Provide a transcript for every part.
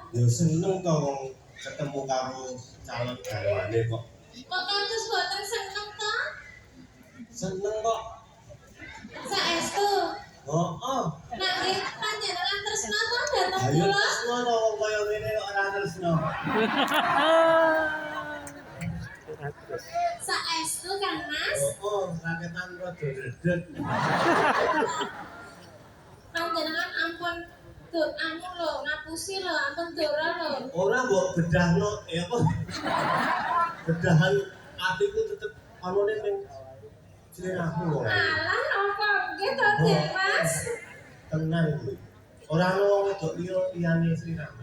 Ya seneng to wong ketemu karo calon garwane kok. Kok kados boten seneng to? Seneng kok. Saestu. Heeh. Nek nggih panjenengan tresna to dhateng Ayo kula? tresno to wong kaya ngene kok ora tresno. Saestu Kang Mas. Heeh, raketan rada dedet. Panjenengan ampun anu lho, ngapusi lho, ampun dora lho. Ora mbok bedahno apa? Bedahan atiku tetep anone ning sliramu kok. Alah, apa nggih to, Den Mas? Tenan kuwi. Ora ono wong wedok liya liyane sliramu.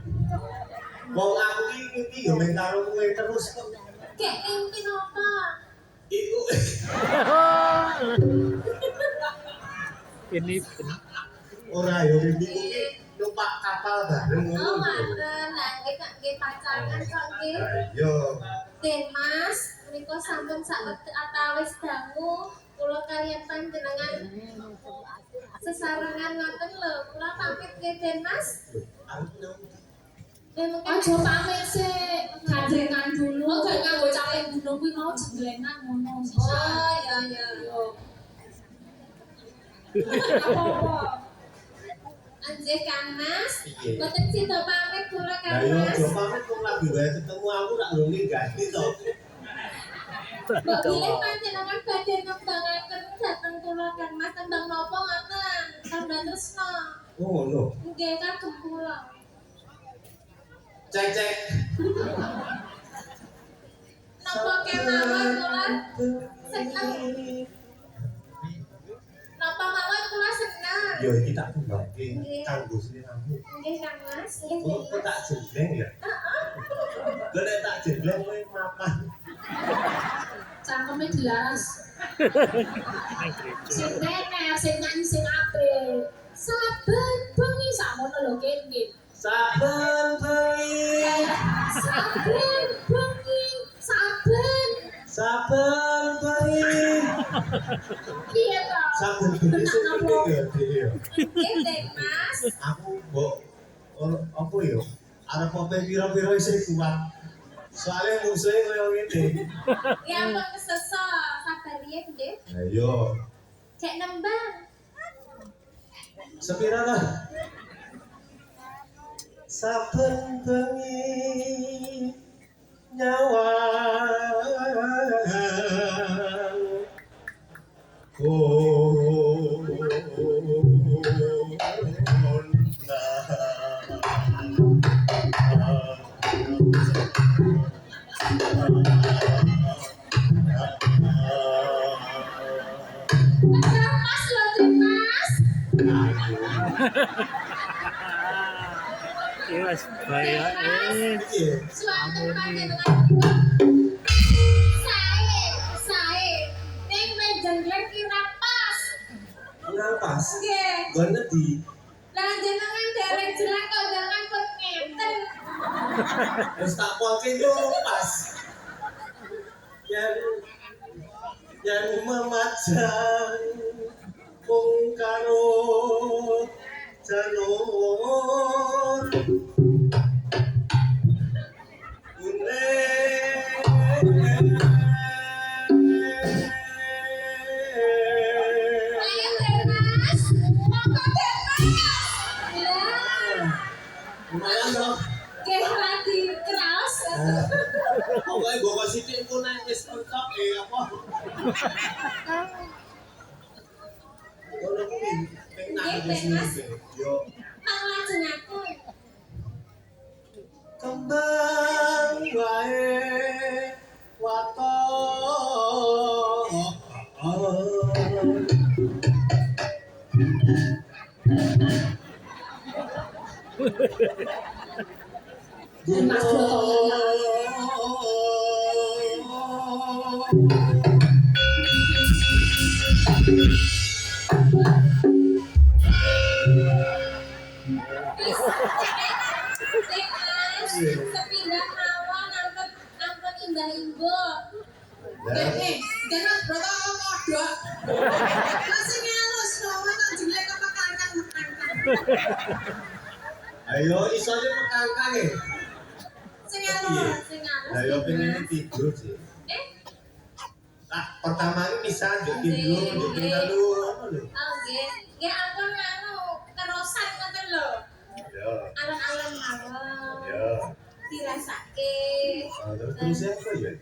Wong aku iki yo mung karo kowe terus kok. Gek inti napa? Iku Ini ora yo iki numpak kapal bareng Oh, ngono. mboten. Lah nggih pacaran kok nggih. Yo. Den Mas, menika sampun atawis dangu kula kaliyan panjenengan sesarengan ngoten lho. Kula pamit nggih Den Mas. Arep nang Aja pamit sik, gandrengan dulu. Oh, gak nganggo capek gunung kuwi mau jenglengan ngono sih. Oh, ya ya. Apa-apa. Anjir Kang Mas, piye? mboten sida pamit kula Lah Kang yo Mas. aja pamit kok lagi wae ketemu aku tak ngungi ganti to. Mbok bilih panjenengan badhe ngembangaken dhateng kula Kang Mas tembang napa ngoten? Tanda tresna. Oh ngono. Nggih kagem kula. Cek. Napa kemawon kula seneng. Napa mawon kula seneng. Yo iki tak kembangke kanggo sliramu. Nggih Kang Mas, nggih Kok Den Mas. tak jembleng ya? Lha nek tak jembleng kowe mapan. Cangkeme dilaras. Sing tenar, sing nyanyi sing apik. Saben bengi sakmono lho kene. Saben bengi, Saben bengi, saben bengi. piye to? Saben bengi sing penting ya, Dik ya. Nggih Den Mas. Aku mbok apa ya? Arep pote pira-pira isih kuat. Soale musuhe koyo ngene. Ya ampun kesesa, sabar riyen nggih. Lah yo, Cek nembang. sepira ta? Saben bengi nyawa Mas lho Den Mas. Iki wis bahaya. Suwanten panjenengan sae. Ning menjengleng kira pas. Nang pas. Nggih. Gone di Lah jenengan dereng jelek kok jangan pun ngenten. wis tak poke yo pas. Yang memajang mung karo jalur Ayo Den Mas. Monggo Den Mas. Lah, lumayan dong. nggih lagi keras. Pokoknya gue kasih tipu naik wis mentok apa? Kalau kuwi pengen nang wis yo Panglajengaken. kembang wae waton. Mas Broto. Den Mas, sepindah mawon ampun indah imbok. Den Mas Broto kodok. Masih ngelus lho, ana jenenge kok kangkang. Ayo isonya mekangkang ya. Sing alus, sing alus. Lah yo pengen tidur sih. Pertama ini bisa tidur, jadi lalu apa lho? Oh nggih. Nggih ampun anu kerosan ngoten lho. Ya. Alon-alon mawon. Ya. Dirasake. Terus apa ya?